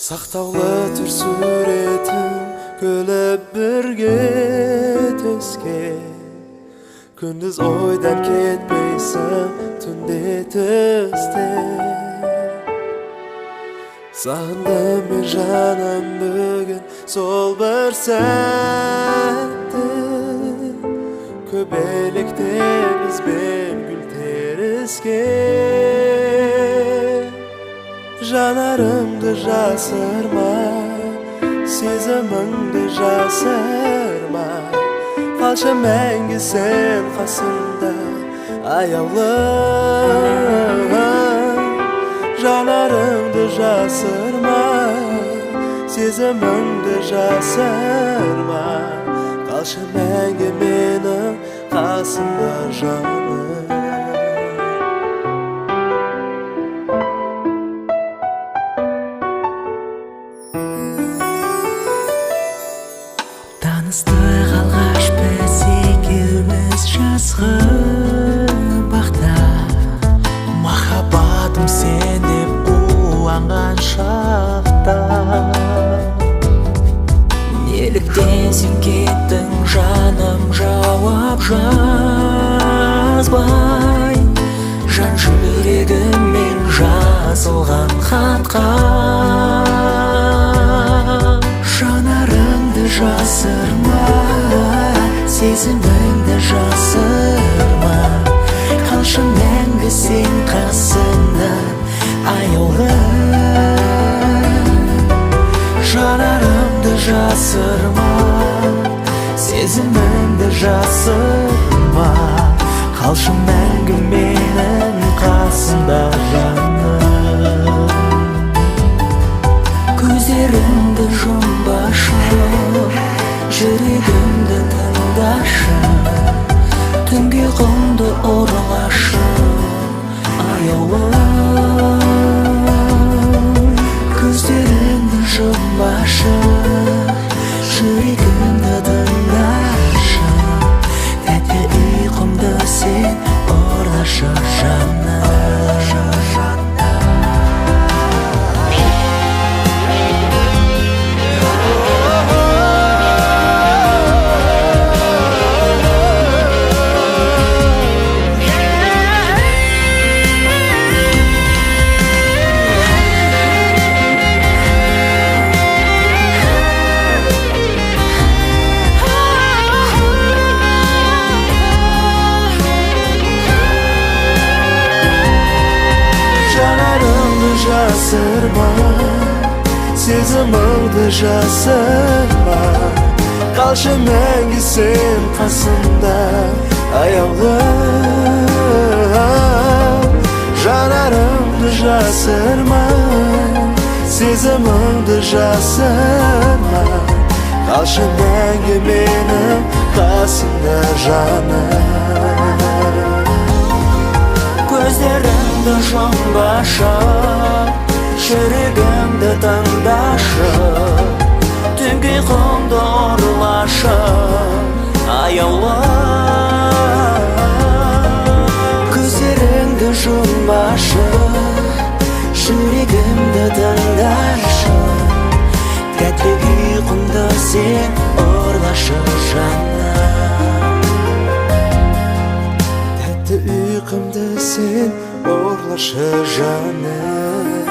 Сақтаулы түр суретің күліп бірге түскен, күндіз ойдан кетпейсің түнде түсте. Сағындым мен жаным бүгін сол бір сәтті, көбелекте бізбен гүл теріскен. Жанарымды жасырма, сезіміңді жасырма, қалшы мәңгі сен қасымда аяулы. Жанарымды жасырма, сезіміңді жасырма, қалшы мәңгі менің қасымда жаным. Таныстық алғаш біз екеуміз жазғы бақта, махаббатым сен деп қуанған шақта. Неліктен сен кеттің жаным, жауап жазбай, жан жүрегіммен жазылған хатқа. Жанарыңды жасырма, сезіміңді жасырма, қалшы мәңгі сен қасымда аяулы. Жанарыңды жасырма, сезіміңді жасырма, қалшы мәңгі менің қасымда жаным. Көздеріңді жұмбашы, жүрегімді тыңдашы, түнге құмды ұрлашы аяулы. Көздеріңді жұмбашы, жүрегімді тыңдашы, тәтті ұйқымды сен ұрлашы жаным. Жасырма, сезіміңді жасырма, қалшы мәңгі сен қасымда аяулы. Жанарыңды жасырма, сезіміңді жасырма, қалшы мәңгі менің қасымда жаным. Көздеріңді жұмбашы, жүрегімді тыңдашы, түнге құмды ұрлашы аяулы. Көздеріңді жұмбашы, жүрегімді тыңдашы, тәтті ұйқымды сен ұрлашы жаным. Тәтті ұйқымды сен ұрлашы жаным.